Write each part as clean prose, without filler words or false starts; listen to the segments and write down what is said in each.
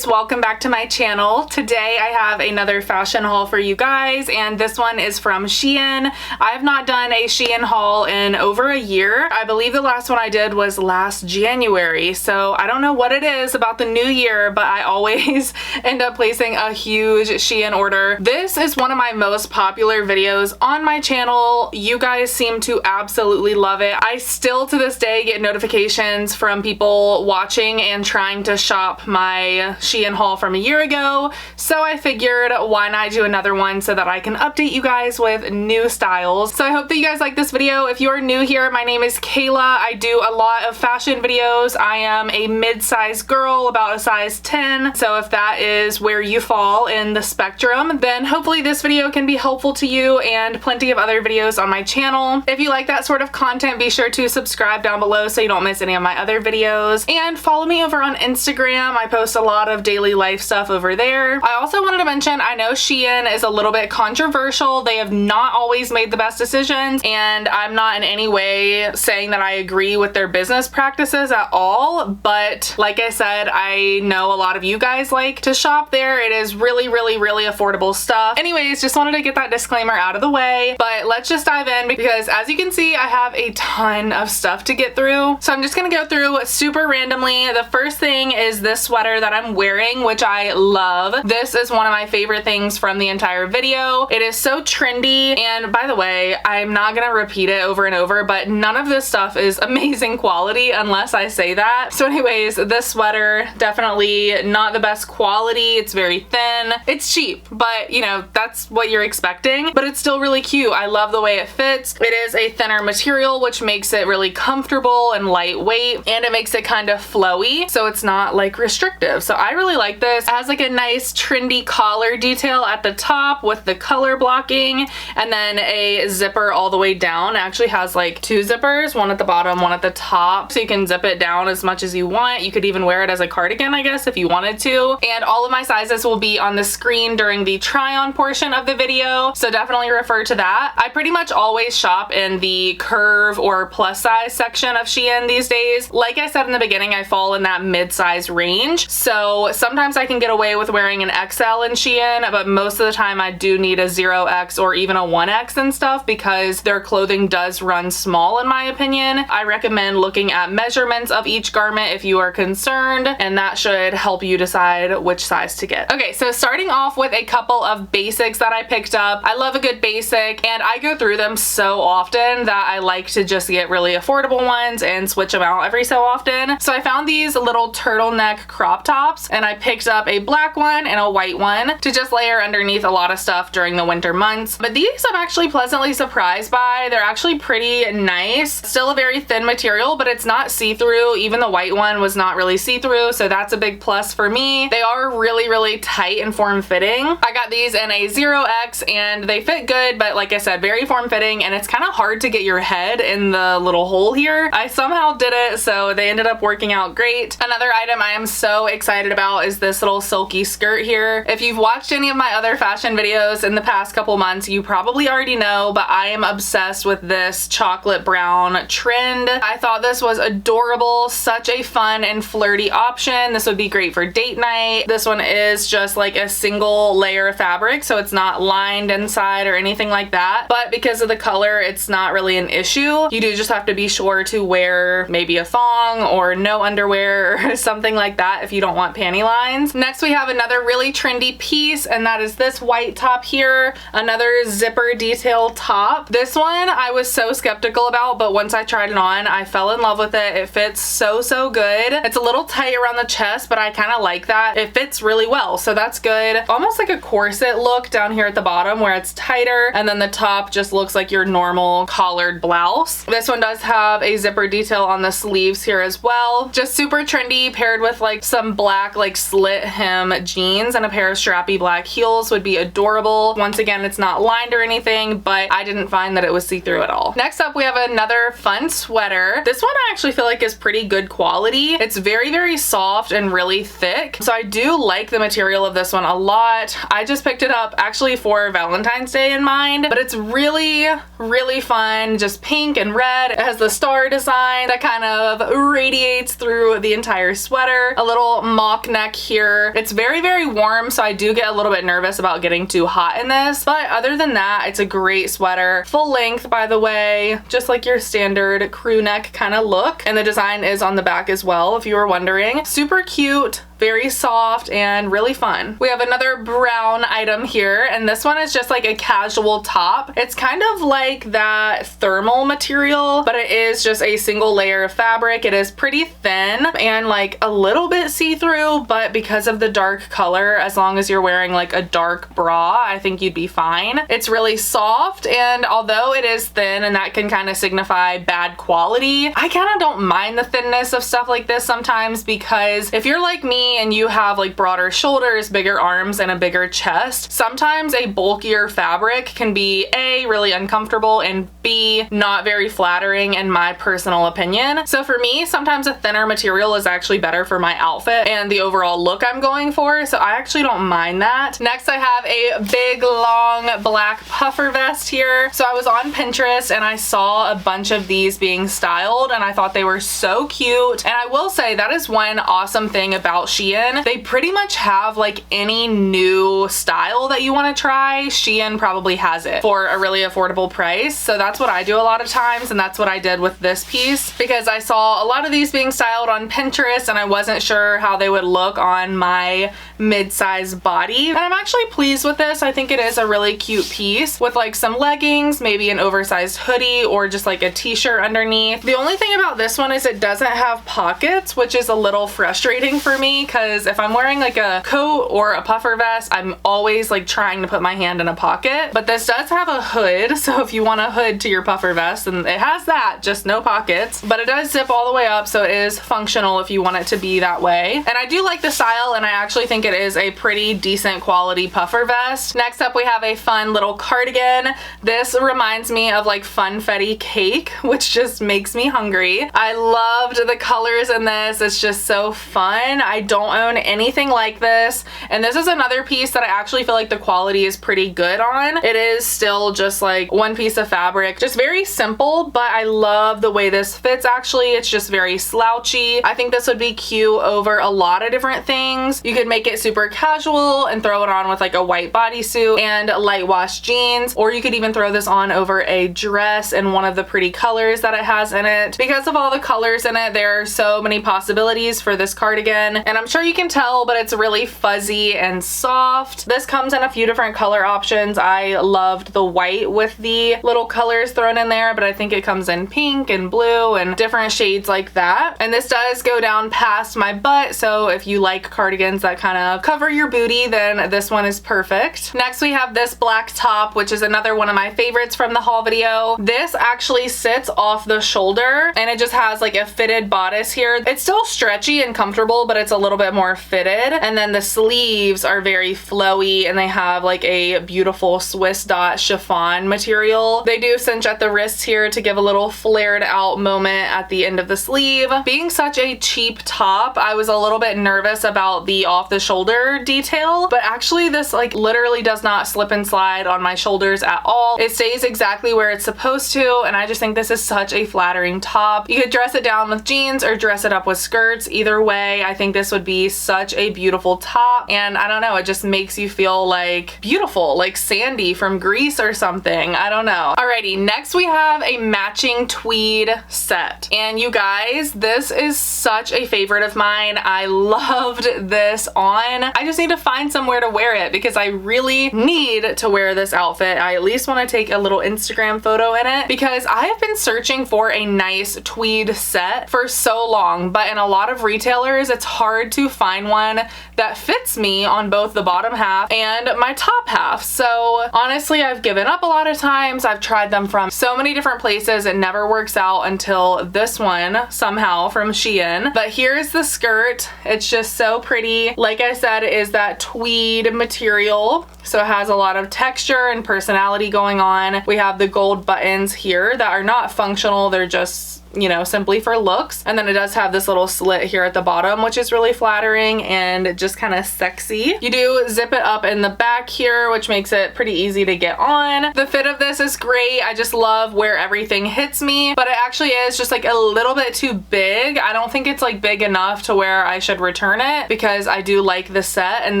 guys, welcome back to my channel. Today I have another fashion haul for you guys, and this one is from SHEIN. I have not done a SHEIN haul in over a year. I believe the last one I did was last January, so I don't know what it is about the new year, but I always end up placing a huge SHEIN order. This is one of my most popular videos on my channel. You guys seem to absolutely love it. I still to this day get notifications from people watching and trying to shop my SHEIN haul from a year ago, so I figured why not do another one so that I can update you guys with new styles. So I hope that you guys like this video. If you are new here, my name is Kayla. I do a lot of fashion videos. I am a mid-sized girl, about a size 10, so if that is where you fall in the spectrum, then hopefully this video can be helpful to you, and plenty of other videos on my channel. If you like that sort of content, be sure to subscribe down below so you don't miss any of my other videos, and follow me over on Instagram. I post a lot of daily life stuff over there. I also wanted to mention, I know SHEIN is a little bit controversial. They have not always made the best decisions, and I'm not in any way saying that I agree with their business practices at all, but like I said, I know a lot of you guys like to shop there. It is really affordable stuff. Anyways, just wanted to get that disclaimer out of the way, but let's just dive in because as you can see, I have a ton of stuff to get through. So I'm just gonna go through super randomly. The first thing is this sweater that I'm wearing, which I love. This is one of my favorite things from the entire video. It is so trendy, and by the way, I'm not gonna repeat it over and over, but none of this stuff is amazing quality unless I say that. So anyways, this sweater, definitely not the best quality. It's very thin. It's cheap, but you know, that's what you're expecting, but it's still really cute. I love the way it fits. It is a thinner material, which makes it really comfortable and lightweight, and it makes it kind of flowy, so it's not like restrictive. So I really like this. It has like a nice trendy collar detail at the top with the color blocking, and then a zipper all the way down. It actually has like two zippers, one at the bottom, one at the top, so you can zip it down as much as you want. You could even wear it as a cardigan, I guess, if you wanted to. And all of my sizes will be on the screen during the try-on portion of the video, so definitely refer to that. I pretty much always shop in the curve or plus size section of SHEIN these days. Like I said in the beginning, I fall in that mid-size range, so sometimes I can get away with wearing an XL in SHEIN, but most of the time I do need a 0X or even a 1X and stuff because their clothing does run small in my opinion. I recommend looking at measurements of each garment if you are concerned, and that should help you decide which size to get. Okay, so starting off with a couple of basics that I picked up. I love a good basic, and I go through them so often that I like to just get really affordable ones and switch them out every so often. So I found these little turtleneck crop tops, and I picked up a black one and a white one to just layer underneath a lot of stuff during the winter months. But these I'm actually pleasantly surprised by. They're actually pretty nice. Still a very thin material, but it's not see-through. Even the white one was not really see-through, so that's a big plus for me. They are really tight and form-fitting. I got these in a 0X, and they fit good, but like I said, very form-fitting, and it's kind of hard to get your head in the little hole here. I somehow did it, so they ended up working out great. Another item I am so excited about is this little silky skirt here. If you've watched any of my other fashion videos in the past couple months, you probably already know, but I am obsessed with this chocolate brown trend. I thought this was adorable, such a fun and flirty option. This would be great for date night. This one is just like a single layer of fabric, so it's not lined inside or anything like that, but because of the color, it's not really an issue. You do just have to be sure to wear maybe a thong or no underwear or something like that if you don't want panty lines. Next, we have another really trendy piece, and that is this white top here, another zipper detail top. This one I was so skeptical about, but once I tried it on, I fell in love with it. It fits so good. It's a little tight around the chest, but I kind of like that. It fits really well, so that's good. Almost like a corset look down here at the bottom where it's tighter, and then the top just looks like your normal collared blouse. This one does have a zipper detail on the sleeves here as well. Just super trendy, paired with like some black like slit hem jeans and a pair of strappy black heels would be adorable. Once again, it's not lined or anything, but I didn't find that it was see-through at all. Next up, we have another fun sweater. This one I actually feel like is pretty good quality. It's very soft and really thick, so I do like the material of this one a lot. I just picked it up actually for Valentine's Day in mind, but it's really fun, just pink and red. It has the star design that kind of radiates through the entire sweater. A little mock neck here. It's very, very warm, so I do get a little bit nervous about getting too hot in this, but other than that, it's a great sweater. Full length, by the way, just like your standard crew neck kind of look, and the design is on the back as well, if you were wondering. Super cute, very soft, and really fun. We have another brown item here, and this one is just like a casual top. It's kind of like that thermal material, but it is just a single layer of fabric. It is pretty thin and like a little bit see-through, but because of the dark color, as long as you're wearing like a dark bra, I think you'd be fine. It's really soft, and although it is thin and that can kind of signify bad quality, I kind of don't mind the thinness of stuff like this sometimes, because if you're like me and you have like broader shoulders, bigger arms, and a bigger chest, sometimes a bulkier fabric can be A, really uncomfortable, and B, not very flattering in my personal opinion. So for me, sometimes a thinner material is actually better for my outfit and the overall look I'm going for, so I actually don't mind that. Next, I have a big long black puffer vest here. So I was on Pinterest and I saw a bunch of these being styled, and I thought they were so cute. And I will say that is one awesome thing about SHEIN. They pretty much have like any new style that you want to try, SHEIN probably has it for a really affordable price. So that's what I do a lot of times, and that's what I did with this piece, because I saw a lot of these being styled on Pinterest and I wasn't sure how they would look on my mid-size body. And I'm actually pleased with this. I think it is a really cute piece with like some leggings, maybe an oversized hoodie, or just like a t-shirt underneath. The only thing about this one is it doesn't have pockets, which is a little frustrating for me, because if I'm wearing like a coat or a puffer vest, I'm always like trying to put my hand in a pocket. But this does have a hood, so if you want a hood to your puffer vest, and it has that, just no pockets, but it does zip all the way up, so it is functional if you want it to be that way. And I do like the style, and I actually think it is a pretty decent quality puffer vest. Next up, we have a fun little cardigan. This reminds me of like funfetti cake, which just makes me hungry. I loved the colors in this. It's just so fun. I don't own anything like this, and this is another piece that I actually feel like the quality is pretty good on. It is still just like one piece of fabric, just very simple, but I love the way this fits. Actually, it's just very slouchy. I think this would be cute over a lot of different things. You could make it super casual and throw it on with like a white bodysuit and light wash jeans, or you could even throw this on over a dress in one of the pretty colors that it has in it. Because of all the colors in it, there are so many possibilities for this cardigan, and I'm sure you can tell, but it's really fuzzy and soft. This comes in a few different color options. I loved the white with the little colors thrown in there, but I think it comes in pink and blue and different shades like that. And this does go down past my butt, so if you like cardigans that kind of cover your booty, then this one is perfect. Next, we have this black top, which is another one of my favorites from the haul video. This actually sits off the shoulder, and it just has like a fitted bodice here. It's still stretchy and comfortable, but it's a little bit more fitted. And then the sleeves are very flowy, and they have like a beautiful Swiss dot chiffon material. They do cinch at the wrists here to give a little flared out moment at the end of the sleeve. Being such a cheap top, I was a little bit nervous about the off the shoulder detail, but actually this like literally does not slip and slide on my shoulders at all. It stays exactly where it's supposed to, and I just think this is such a flattering top. You could dress it down with jeans or dress it up with skirts. Either way, I think this would be such a beautiful top, and I don't know, it just makes you feel like beautiful, like Sandy from Grease or something. I don't know. Alrighty, next we have a matching tweed set, and you guys, this is such a favorite of mine. I loved this on. I just need to find somewhere to wear it because I really need to wear this outfit. I at least want to take a little Instagram photo in it because I have been searching for a nice tweed set for so long, but in a lot of retailers, it's hard to find one that fits me on both the bottom half and my top half. So honestly, I've given up a lot of times. I've tried them from so many different places. It never works out until this one somehow from SHEIN. But here's the skirt. It's just so pretty. Like I said, it is that tweed material, so it has a lot of texture and personality going on. We have the gold buttons here that are not functional. They're just you know, simply for looks. And then it does have this little slit here at the bottom, which is really flattering and just kind of sexy. You do zip it up in the back here, which makes it pretty easy to get on. The fit of this is great. I just love where everything hits me, but it actually is just like a little bit too big. I don't think it's like big enough to where I should return it because I do like the set, and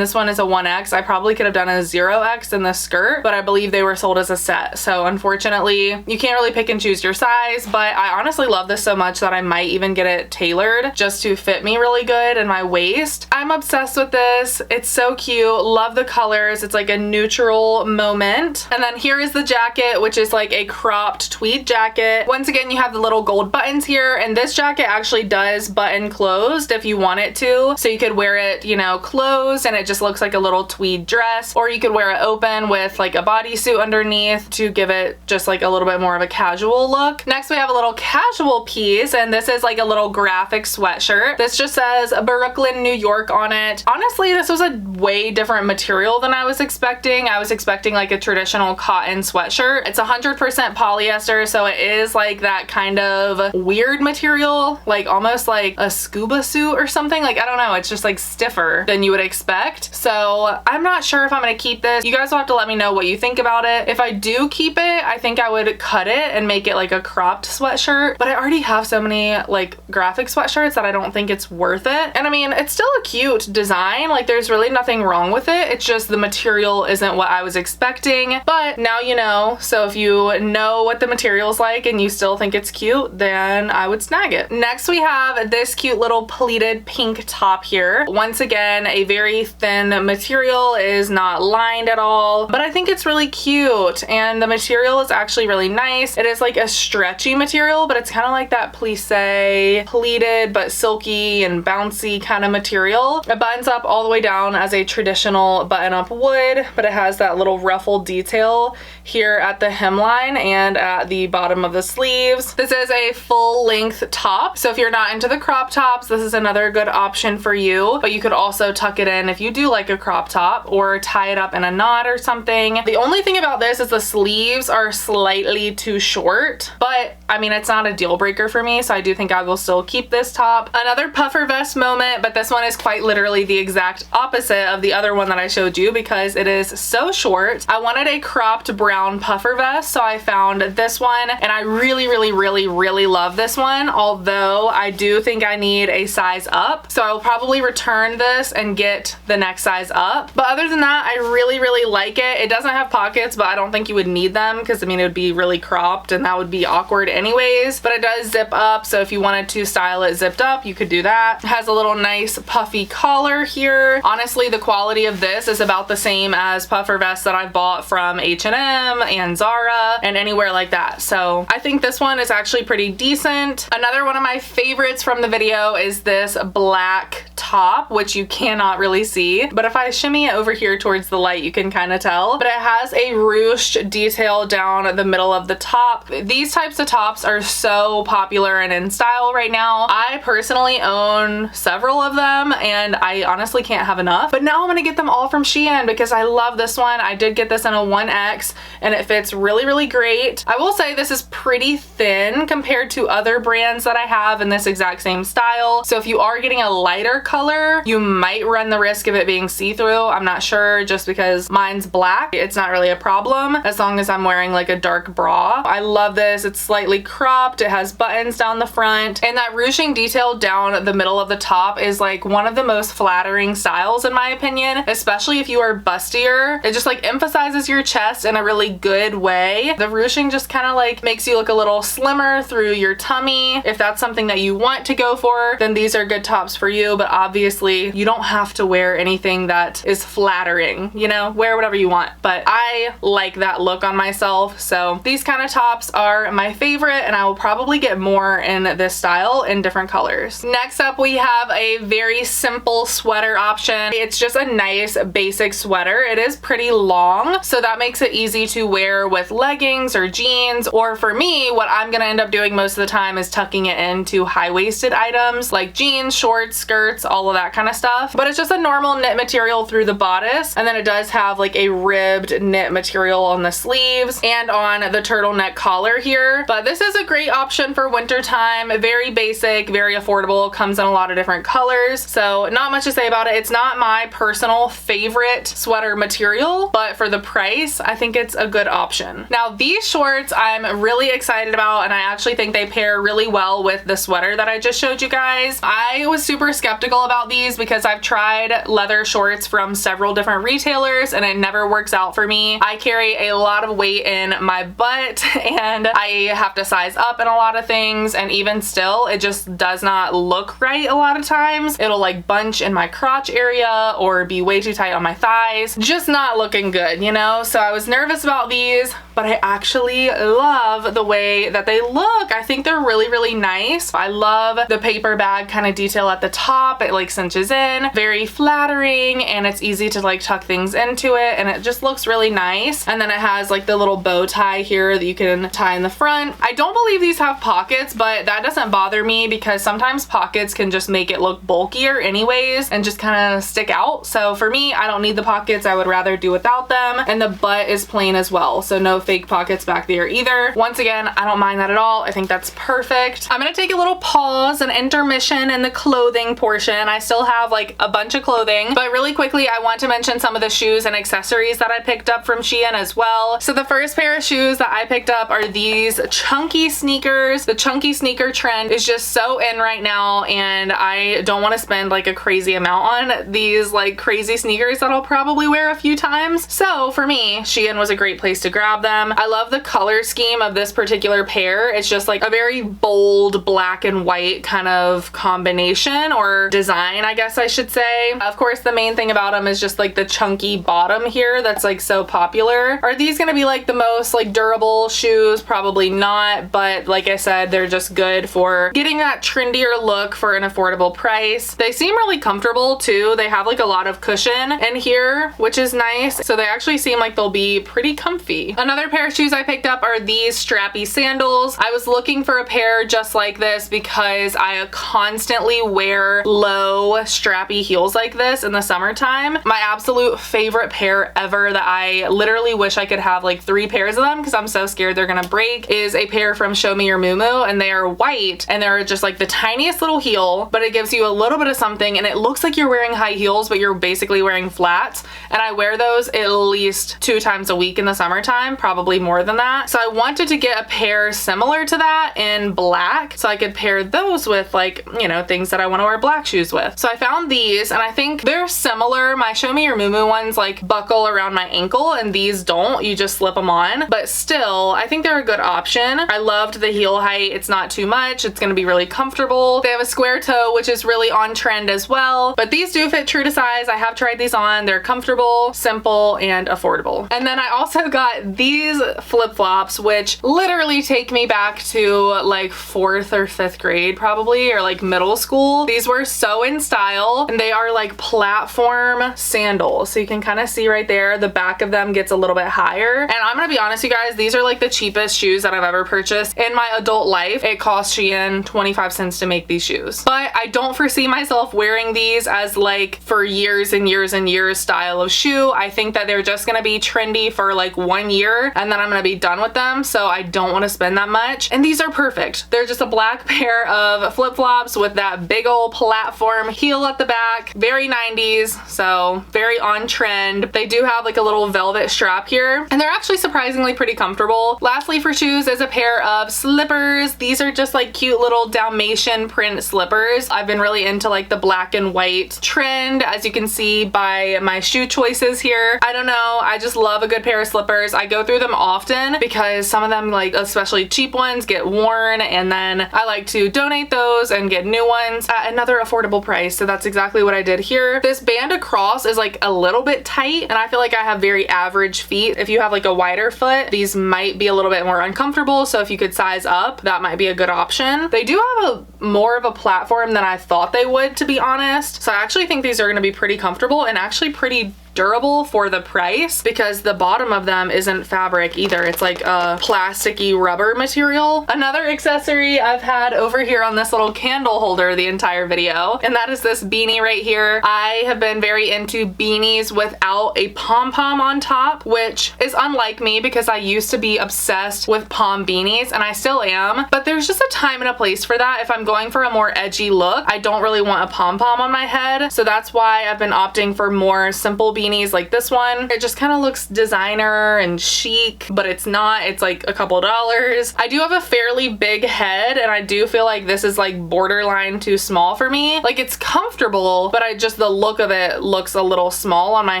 this one is a 1X. I probably could have done a 0X in the skirt, but I believe they were sold as a set. So unfortunately, you can't really pick and choose your size, but I honestly love this so much that I might even get it tailored just to fit me really good in my waist. I'm obsessed with this. It's so cute. Love the colors. It's like a neutral moment. And then here is the jacket, which is like a cropped tweed jacket. Once again, you have the little gold buttons here, and this jacket actually does button closed if you want it to. So you could wear it, you know, closed and it just looks like a little tweed dress, or you could wear it open with like a bodysuit underneath to give it just like a little bit more of a casual look. Next, we have a little casual piece, and this is like a little graphic sweatshirt. This just says Brooklyn, New York on it. Honestly, this was a way different material than I was expecting. I was expecting like a traditional cotton sweatshirt. It's 100% polyester, so it is like that kind of weird material, like almost like a scuba suit or something. Like, I don't know, it's just like stiffer than you would expect. So I'm not sure if I'm gonna keep this. You guys will have to let me know what you think about it. If I do keep it, I think I would cut it and make it like a cropped sweatshirt, but I already have so many like graphic sweatshirts that I don't think it's worth it. And I mean, it's still a cute design. Like, there's really nothing wrong with it. It's just the material isn't what I was expecting, but now you know. So if you know what the material's like and you still think it's cute, then I would snag it. Next, we have this cute little pleated pink top here. Once again, a very thin material. It is not lined at all, but I think it's really cute, and the material is actually really nice. It is like a stretchy material, but it's kind of like that plissé pleated but silky and bouncy kind of material. It buttons up all the way down as a traditional button-up would, but it has that little ruffled detail here at the hemline and at the bottom of the sleeves. This is a full-length top, so if you're not into the crop tops, this is another good option for you, but you could also tuck it in if you do like a crop top, or tie it up in a knot or something. The only thing about this is the sleeves are slightly too short, but I mean, it's not a deal breaker for me, so I do think I will still keep this top. Another puffer vest moment, but this one is quite literally the exact opposite of the other one that I showed you because it is so short. I wanted a cropped brown puffer vest, so I found this one, and I really love this one, although I do think I need a size up, so I will probably return this and get the next size up. But other than that, I really like it. It doesn't have pockets, but I don't think you would need them because I mean, it would be really cropped and that would be awkward anyways, but it does zip up, so if you wanted to style it zipped up, you could do that. It has a little nice puffy collar here. Honestly, the quality of this is about the same as puffer vests that I've bought from H&M and Zara and anywhere like that, so I think this one is actually pretty decent. Another one of my favorites from the video is this black top, which you cannot really see, but if I shimmy it over here towards the light, you can kind of tell, but it has a ruched detail down the middle of the top. These types of tops are so popular and in style right now. I personally own several of them and I honestly can't have enough, but now I'm gonna get them all from SHEIN because I love this one. I did get this in a 1X and it fits really great. I will say this is pretty thin compared to other brands that I have in this exact same style, so if you are getting a lighter color, you might run the risk of it being see-through. I'm not sure, just because mine's black. It's not really a problem as long as I'm wearing like a dark bra. I love this. It's slightly cropped. It has buttons down the front, and that ruching detail down the middle of the top is like one of the most flattering styles in my opinion, especially if you are bustier. It just like emphasizes your chest in a really good way. The ruching just kind of like makes you look a little slimmer through your tummy. If that's something that you want to go for, then these are good tops for you, but obviously you don't have to wear anything that is flattering, you know, wear whatever you want, but I like that look on myself, so these kind of tops are my favorite, and I will probably get more in this style in different colors. Next up, we have a very simple sweater option. It's just a nice basic sweater. It is pretty long, so that makes it easy to wear with leggings or jeans, or for me, what I'm gonna end up doing most of the time is tucking it into high-waisted items like jeans, shorts, skirts, all all of that kind of stuff. But it's just a normal knit material through the bodice, and then it does have like a ribbed knit material on the sleeves and on the turtleneck collar here. But this is a great option for winter time. Very basic, very affordable, comes in a lot of different colors. So not much to say about it. It's not my personal favorite sweater material, but for the price, I think it's a good option. Now these shorts I'm really excited about, and I actually think they pair really well with the sweater that I just showed you guys. I was super skeptical about these because I've tried leather shorts from several different retailers and it never works out for me. I carry a lot of weight in my butt and I have to size up in a lot of things, and even still it just does not look right a lot of times. It'll like bunch in my crotch area or be way too tight on my thighs. Just not looking good, you know? So I was nervous about these, but I actually love the way that they look. I think they're really, really nice. I love the paper bag kind of detail at the top. It like cinches in, very flattering, and it's easy to like tuck things into it, and it just looks really nice. And then it has like the little bow tie here that you can tie in the front. I don't believe these have pockets, but that doesn't bother me because sometimes pockets can just make it look bulkier anyways and just kind of stick out. So for me, I don't need the pockets. I would rather do without them. And the butt is plain as well, so no fake pockets back there either. Once again, I don't mind that at all. I think that's perfect. I'm gonna take a little pause, an intermission in the clothing portion. I still have like a bunch of clothing, but really quickly I want to mention some of the shoes and accessories that I picked up from SHEIN as well. So the first pair of shoes that I picked up are these chunky sneakers. The chunky sneaker trend is just so in right now, and I don't want to spend like a crazy amount on these like crazy sneakers that I'll probably wear a few times. So for me, SHEIN was a great place to grab them. I love the color scheme of this particular pair. It's just like a very bold black and white kind of combination or design, I guess I should say. Of course, the main thing about them is just like the chunky bottom here that's like so popular. Are these gonna be like the most like durable shoes? Probably not, but like I said, they're just good for getting that trendier look for an affordable price. They seem really comfortable too. They have like a lot of cushion in here, which is nice. So they actually seem like they'll be pretty comfy. Another pair of shoes I picked up are these Strappy Sandals. I was looking for a pair just like this because I constantly wear low strappy heels like this in the summertime. My absolute favorite pair ever that I literally wish I could have like 3 pairs of them because I'm so scared they're gonna break is a pair from Show Me Your Moo, and they are white and they're just like the tiniest little heel, but it gives you a little bit of something and it looks like you're wearing high heels, but you're basically wearing flats. And I wear those at least 2 times a week in the summertime, probably more than that. So I wanted to get a pair similar to that in black so I could pair those with like, you know, things that I want to wear black shoes with. So I found these and I think they're similar. My Show Me Your Moo ones like buckle around my ankle and these don't. You just slip them on. But still, I think they're a good option. I loved the heel height. It's not too much. It's going to be really comfortable. They have a square toe, which is really on trend as well. But these do fit true to size. I have tried these on. They're comfortable, simple, and affordable. And then I also got these flip-flops, which literally take me back to like 4th or 5th grade probably, or like middle school. These were so in style, and they are like platform sandals. So you can kind of see right there, the back of them gets a little bit higher. And I'm gonna be honest, you guys, these are like the cheapest shoes that I've ever purchased in my adult life. It cost SHEIN 25 cents to make these shoes. But I don't foresee myself wearing these as like for years and years and years style of shoe. I think that they're just gonna be trendy for like 1 year and then I'm gonna be done with them. So I don't want to spend that much. And these are perfect. They're just a black pair of flip-flops with that big old platform heel at the back. Very 90s, so very on trend. They do have like a little velvet strap here and they're actually surprisingly pretty comfortable. Lastly for shoes is a pair of slippers. These are just like cute little Dalmatian print slippers. I've been really into like the black and white trend, as you can see by my shoe choices here. I don't know, I just love a good pair of slippers. I go through them often because some of them, like especially cheap ones, get worn, and then I like to donate those and get new ones at another affordable price. So that's exactly what I did here. This band across is like a little bit tight and I feel like I have very average feet. If you have like a wider foot, these might be a little bit more uncomfortable. So if you could size up, that might be a good option. They do have a more of a platform than I thought they would, to be honest. So I actually think these are going to be pretty comfortable and actually pretty durable for the price because the bottom of them isn't fabric either. It's like a plasticky rubber material. Another accessory I've had over here on this little candle holder the entire video, and that is this beanie right here. I have been very into beanies without a pom-pom on top, which is unlike me because I used to be obsessed with pom beanies, and I still am, but there's just a time and a place for that. If I'm going for a more edgy look, I don't really want a pom-pom on my head, so that's why I've been opting for more simple beanies like this one. It just kind of looks designer and chic, but it's not. It's like a couple dollars. I do have a fairly big head, and I do feel like this is like borderline too small for me. Like, it's comfortable, but the look of it looks a little small on my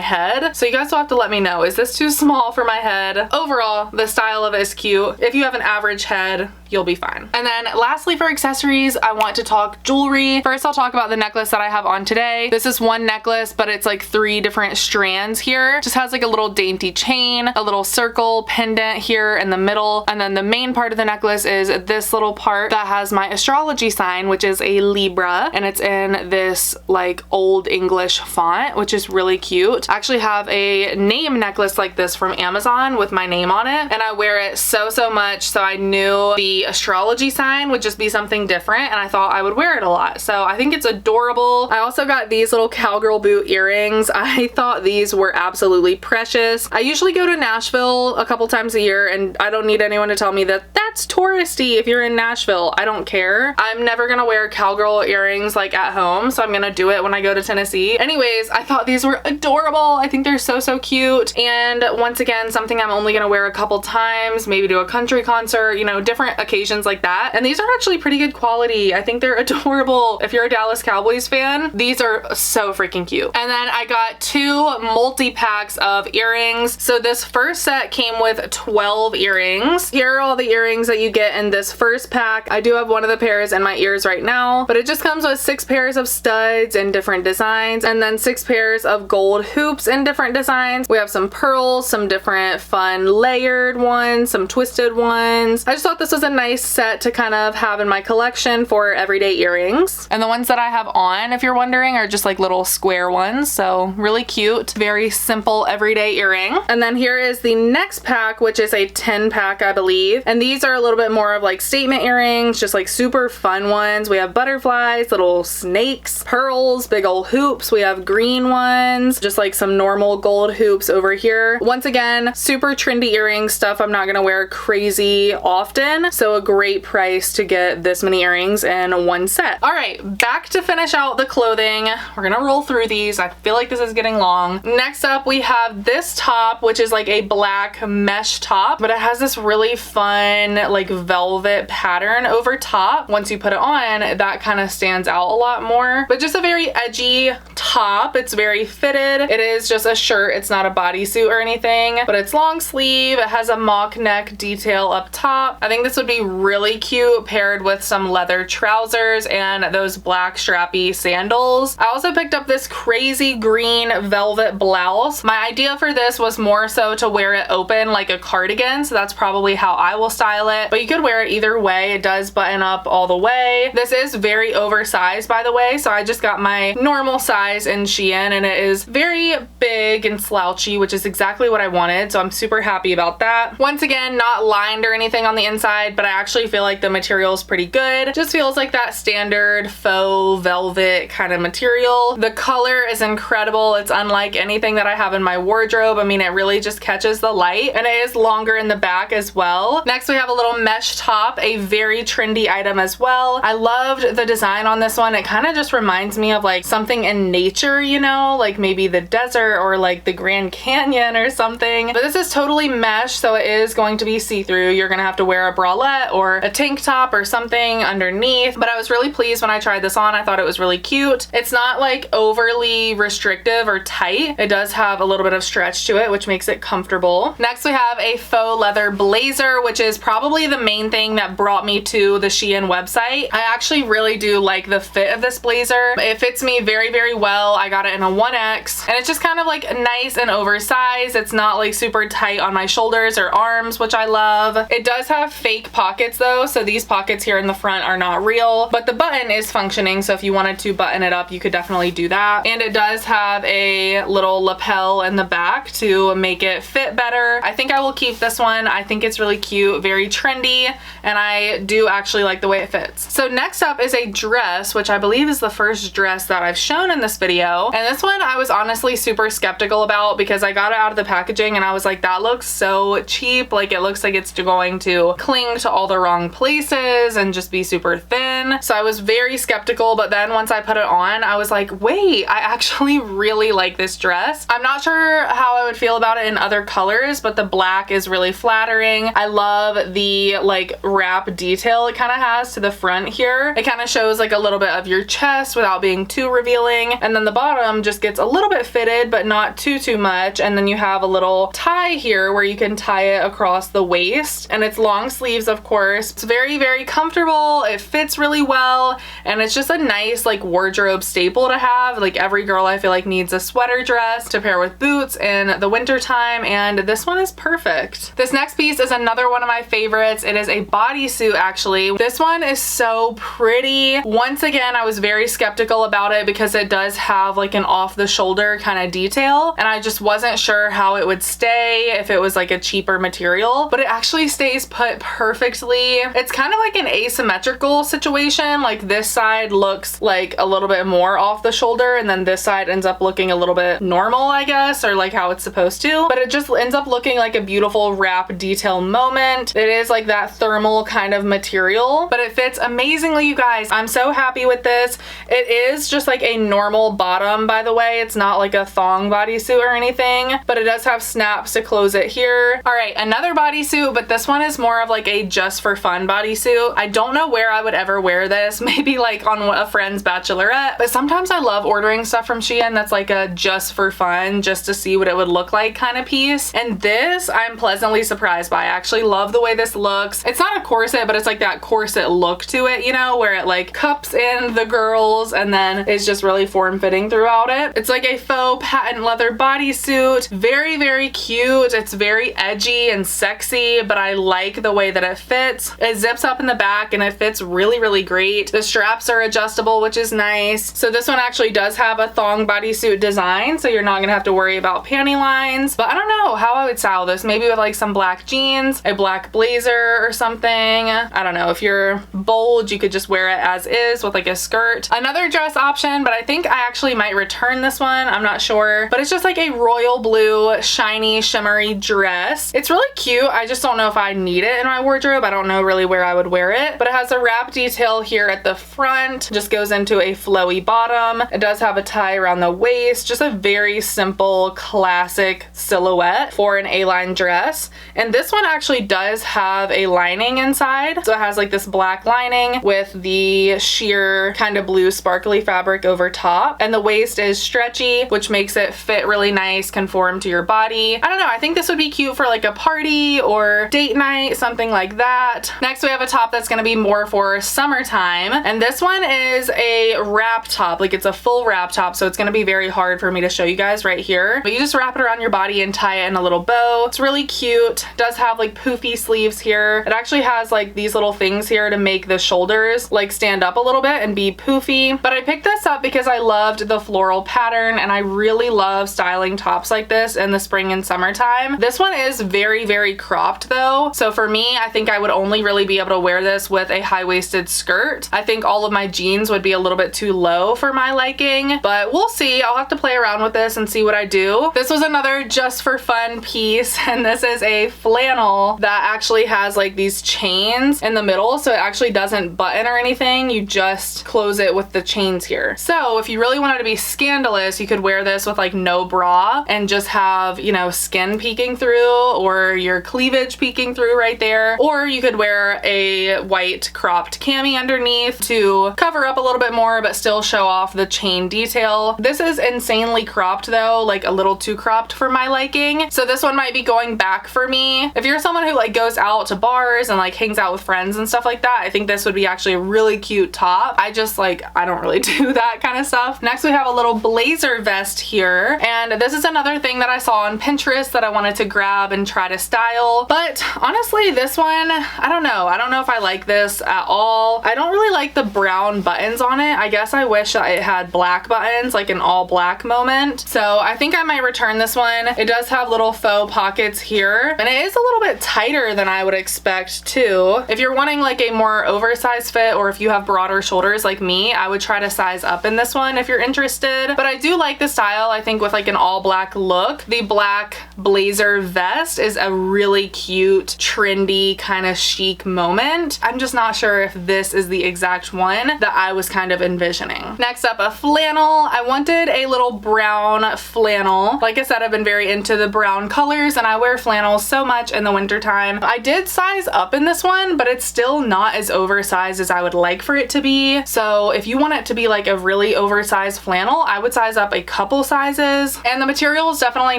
head. So you guys will have to let me know, is this too small for my head? Overall, the style of it is cute. If you have an average head, you'll be fine. And then lastly, for accessories, I want to talk jewelry. First, I'll talk about the necklace that I have on today. This is one necklace, but it's like 3 different strands here. Just has like a little dainty chain, a little circle pendant here in the middle, and then the main part of the necklace is this little part that has my astrology sign, which is a Libra, and it's in this like old English font, which is really cute. I actually have a name necklace like this from Amazon with my name on it, and I wear it so much, so I knew the astrology sign would just be something different, and I thought I would wear it a lot. So I think it's adorable. I also got these little cowgirl boot earrings. I thought these were absolutely precious. I usually go to Nashville a couple times a year, and I don't need anyone to tell me that that's touristy if you're in Nashville. I don't care. I'm never gonna wear cowgirl earrings like at home, so I'm gonna do it when I go to Tennessee. Anyways, I thought these were adorable. I think they're so cute, and once again, something I'm only gonna wear a couple times, maybe to a country concert, you know, different occasions like that. And these are actually pretty good quality. I think they're adorable. If you're a Dallas Cowboys fan, these are so freaking cute. And then I got 2 multi-packs of earrings. So this first set came with 12 earrings. Here are all the earrings that you get in this first pack. I do have one of the pairs in my ears right now, but it just comes with 6 pairs of studs in different designs, and then 6 pairs of gold hoops in different designs. We have some pearls, some different fun layered ones, some twisted ones. I just thought this was a nice set to kind of have in my collection for everyday earrings. And the ones that I have on, if you're wondering, are just like little square ones, so really cute, very simple everyday earring. And then here is the next pack, which is a 10 pack, I believe, and these are a little bit more of like statement earrings, just like super fun ones. We have butterflies, little snakes, pearls, big old hoops. We have green ones, just like some normal gold hoops over here. Once again, super trendy earring stuff I'm not gonna wear crazy often, so a great price to get this many earrings in one set. All right, back to finish out the clothing. We're gonna roll through these. I feel like this is getting long. Next up, we have this top, which is like a black mesh top, but it has this really fun like velvet pattern over top. Once you put it on, that kind of stands out a lot more, but just a very edgy top. It's very fitted. It is just a shirt. It's not a bodysuit or anything, but it's long sleeve. It has a mock neck detail up top. I think this would be really cute paired with some leather trousers and those black strappy sandals. I also picked up this crazy green velvet blouse. My idea for this was more so to wear it open like a cardigan, so that's probably how I will style it, but you could wear it either way. It does button up all the way. This is very oversized, by the way, so I just got my normal size in SHEIN, and it is very big and slouchy, which is exactly what I wanted, so I'm super happy about that. Once again, not lined or anything on the inside, but I actually feel like the material is pretty good. Just feels like that standard faux velvet kind of material. The color is incredible. It's unlike anything that I have in my wardrobe. I mean, it really just catches the light, and it is longer in the back as well. Next, we have a little mesh top, a very trendy item as well. I loved the design on this one. It kind of just reminds me of like something in nature, you know, like maybe the desert or like the Grand Canyon or something. But this is totally mesh, so it is going to be see-through. You're gonna have to wear a bralette or a tank top or something underneath, but I was really pleased when I tried this on. I thought it was really cute. It's not like overly restrictive or tight. It does have a little bit of stretch to it, which makes it comfortable. Next, we have a faux leather blazer, which is probably probably the main thing that brought me to the SHEIN website. I actually really do like the fit of this blazer. It fits me very, very well. I got it in a 1X and it's just kind of like nice and oversized. It's not like super tight on my shoulders or arms, which I love. It does have fake pockets though, so these pockets here in the front are not real, but the button is functioning, so if you wanted to button it up, you could definitely do that. And it does have a little lapel in the back to make it fit better. I think I will keep this one. I think it's really cute, very trendy, and I do actually like the way it fits. So next up is a dress, which I believe is the first dress that I've shown in this video. And this one I was honestly super skeptical about because I got it out of the packaging and I was like, that looks so cheap. Like it looks like it's going to cling to all the wrong places and just be super thin. So I was very skeptical, but then once I put it on, I was like, wait, I actually really like this dress. I'm not sure how I would feel about it in other colors, but the black is really flattering. I love the like wrap detail it kind of has to the front here. It kind of shows like a little bit of your chest without being too revealing. And then the bottom just gets a little bit fitted, but not too much. And then you have a little tie here where you can tie it across the waist, and it's long sleeves, of course. It's very, very comfortable. It fits really well. And it's just a nice like wardrobe staple to have. Like every girl I feel like needs a sweater dress to pair with boots in the winter time, and this one is perfect. This next piece is another one of my favorites. It is a bodysuit actually. This one is so pretty. Once again, I was very skeptical about it because it does have like an off the shoulder kind of detail, and I just wasn't sure how it would stay if it was like a cheaper material, but it actually stays put perfectly. It's kind of like an asymmetrical situation. Like this side looks like a little bit more off the shoulder, and then this side ends up looking a little bit normal, I guess, or like how it's supposed to, but it just ends up looking like a beautiful wrap detail moment. It is like that thermal kind of material, but it fits amazingly, you guys. I'm so happy with this. It is just like a normal bottom, by the way. It's not like a thong bodysuit or anything, but it does have snaps to close it here. All right, another bodysuit, but this one is more of like a just for fun bodysuit. I don't know where I would ever wear this, maybe like on a friend's bachelorette, but sometimes I love ordering stuff from SHEIN that's like a just for fun, just to see what it would look like kind of piece. And this I'm pleasantly surprised by. I actually love the way this looks. It's not a corset, but it's like that corset look to it, you know, where it like cups in the girls and then it's just really form-fitting throughout it. It's like a faux patent leather bodysuit. Very, very cute. It's very edgy and sexy, but I like the way that it fits. It zips up in the back and it fits really, really great. The straps are adjustable, which is nice. So this one actually does have a thong bodysuit design, so you're not gonna have to worry about panty lines. But I don't know how I would style this. Maybe with like some black jeans, a black blazer or something. I don't know. If you're bold, you could just wear it as is with like a skirt. Another dress option, but I think I actually might return this one. I'm not sure, but it's just like a royal blue, shiny, shimmery dress. It's really cute. I just don't know if I need it in my wardrobe. I don't know really where I would wear it, but it has a wrap detail here at the front. Just goes into a flowy bottom. It does have a tie around the waist. Just a very simple, classic silhouette for an A-line dress. And this one actually does have a lining inside. So it has like this black lining with the sheer kind of blue sparkly fabric over top. And the waist is stretchy, which makes it fit really nice, conform to your body. I don't know. I think this would be cute for like a party or date night, something like that. Next, we have a top that's going to be more for summertime. And this one is a wrap top. Like it's a full wrap top. So it's going to be very hard for me to show you guys right here. But you just wrap it around your body and tie it in a little bow. It's really cute. It does have like poofy sleeves here. It actually has like these little things here to make the shoulders like stand up a little bit and be poofy. But I picked this up because I loved the floral pattern, and I really love styling tops like this in the spring and summertime. This one is very, very cropped though. So for me, I think I would only really be able to wear this with a high-waisted skirt. I think all of my jeans would be a little bit too low for my liking, but we'll see. I'll have to play around with this and see what I do. This was another just for fun piece, and this is a flannel that actually has like these chains in the middle, so it actually doesn't button or anything. You just close it with the chains here. So if you really wanted to be scandalous, you could wear this with like no bra and just have, you know, skin peeking through or your cleavage peeking through right there. Or you could wear a white cropped cami underneath to cover up a little bit more but still show off the chain detail. This is insanely cropped though, like a little too cropped for my liking. So this one might be going back for me. If you're someone who like goes out out to bars and like hangs out with friends and stuff like that, I think this would be actually a really cute top. I just like, I don't really do that kind of stuff. Next we have a little blazer vest here, and this is another thing that I saw on Pinterest that I wanted to grab and try to style. But honestly, this one, I don't know if I like this at all. I don't really like the brown buttons on it. I guess I wish it had black buttons, like an all black moment. So I think I might return this one. It does have little faux pockets here, and it is a little bit tighter than I would expect too. If you're wanting like a more oversized fit, or if you have broader shoulders like me, I would try to size up in this one if you're interested. But I do like the style. I think with like an all black look, the black blazer vest is a really cute, trendy, kind of chic moment. I'm just not sure if this is the exact one that I was kind of envisioning. Next up, a flannel. I wanted a little brown flannel. Like I said, I've been very into the brown colors, and I wear flannels so much in the winter time. I did size up in this one, but it's still not as oversized as I would like for it to be. So if you want it to be like a really oversized flannel, I would size up a couple sizes. And the material is definitely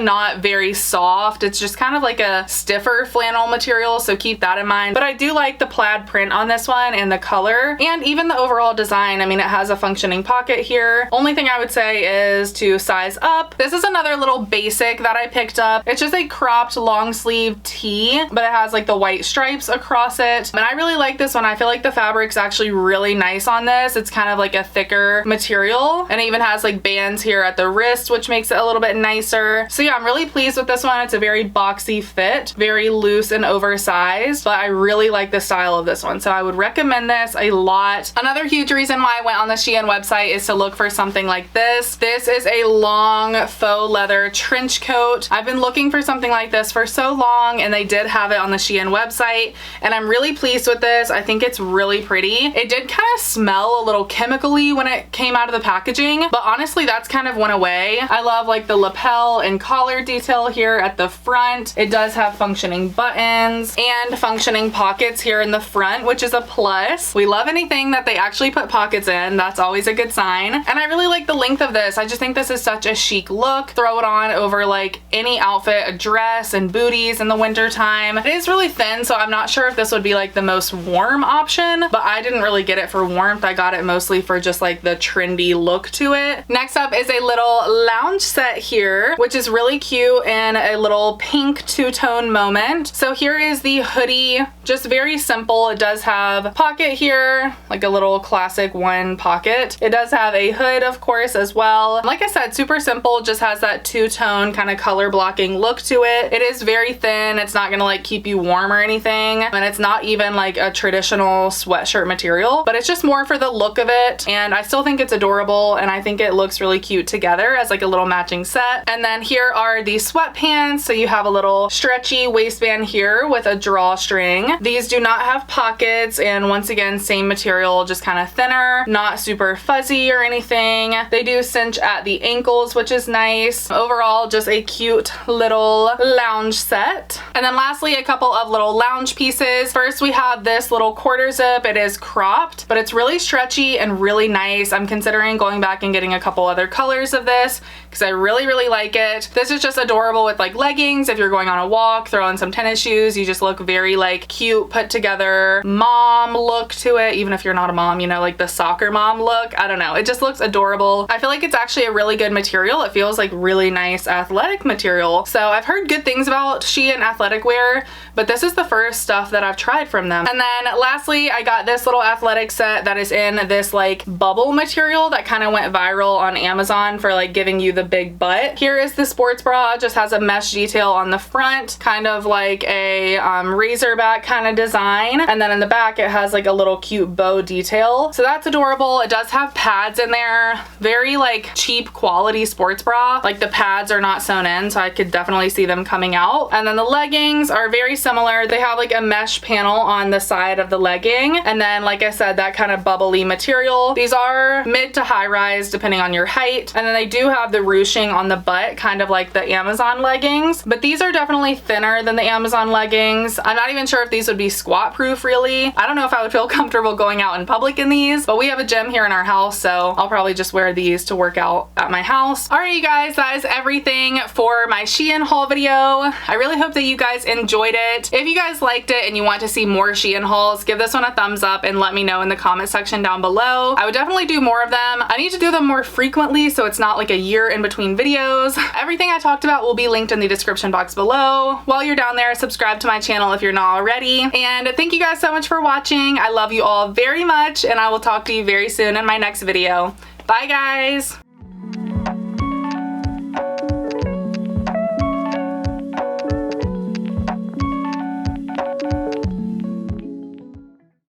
not very soft. It's just kind of like a stiffer flannel material, so keep that in mind. But I do like the plaid print on this one and the color, and even the overall design. I mean, it has a functioning pocket here. Only thing I would say is to size up. This is another little basic that I picked up. It's just a cropped long sleeve tee, but it has like the white stripes across it. And I really like this one. I feel like the fabric's actually really nice on this. It's kind of like a thicker material, and it even has like bands here at the wrist, which makes it a little bit nicer. So yeah, I'm really pleased with this one. It's a very boxy fit, very loose and oversized, but I really like the style of this one. So I would recommend this a lot. Another huge reason why I went on the Shein website is to look for something like this. This is a long faux leather trench coat. I've been looking for something like this for so long, and they did have it on the Shein website, and I'm really pleased with this. I think it's really pretty. It did kind of smell a little chemically when it came out of the packaging, but honestly that's kind of went away. I love like the lapel and collar detail here at the front. It does have functioning buttons and functioning pockets here in the front, which is a plus. We love anything that they actually put pockets in. That's always a good sign. And I really like the length of this. I just think this is such a chic look. Throw it on over like any outfit, a dress and booties in the winter time. It is really thin, so I'm not sure if this would be like the most warm option, but I didn't really get it for warmth. I got it mostly for just like the trendy look to it. Next up is a little lounge set here, which is really cute in a little pink two-tone moment. So here is the hoodie, just very simple. It does have a pocket here, like a little classic one pocket. It does have a hood, of course, as well. Like I said, super simple, just has that two-tone kind of color blocking look to it. It is very thin. It's not gonna like keep you warm or anything, and it's not even like a traditional sweatshirt material, but it's just more for the look of it, and I still think it's adorable, and I think it looks really cute together as like a little matching set. And then here are the sweatpants. So you have a little stretchy waistband here with a drawstring. These do not have pockets, and once again, same material, just kind of thinner, not super fuzzy or anything. They do cinch at the ankles, which is nice. Overall, just a cute little lounge set. And then lastly, a couple of little lounge pieces. First, we have this little quarter zip. It is cropped, but it's really stretchy and really nice. I'm considering going back and getting a couple other colors of this because I really, really like it. This is just adorable with like leggings. If you're going on a walk, throw in some tennis shoes, you just look very like cute, put together mom look to it. Even if you're not a mom, you know, like the soccer mom look. I don't know. It just looks adorable. I feel like it's actually a really good material. It feels like really nice athletic material. So I've heard good things about Shein athletic wear, but this is the first stuff that I've tried from them. And then lastly, I got this little athletic set that is in this like bubble material that kind of went viral on Amazon for like giving you the big butt. Here is the sports bra. It just has a mesh detail on the front, kind of like a razorback kind of design. And then in the back, it has like a little cute bow detail. So that's adorable. It does have pads in there. Very like cheap quality sports bra. Like the pads are not sewn in, so I could definitely see them coming out. And then the leggings are very similar. They have like a mesh panel on the side of the legging. And then, like I said, that kind of bubbly material. These are mid to high rise depending on your height. And then they do have the ruching on the butt, kind of like the Amazon leggings. But these are definitely thinner than the Amazon leggings. I'm not even sure if these would be squat proof really. I don't know if I would feel comfortable going out in public in these, but we have a gym here in our house, so I'll probably just wear these to work out at my house. All right, you guys, that is everything for my Shein haul video. I really hope that you guys enjoyed it. If you guys liked it and you want to see more SHEIN hauls, give this one a thumbs up and let me know in the comment section down below. I would definitely do more of them. I need to do them more frequently so it's not like a year in between videos. Everything I talked about will be linked in the description box below. While you're down there, subscribe to my channel if you're not already. And thank you guys so much for watching. I love you all very much, and I will talk to you very soon in my next video. Bye guys!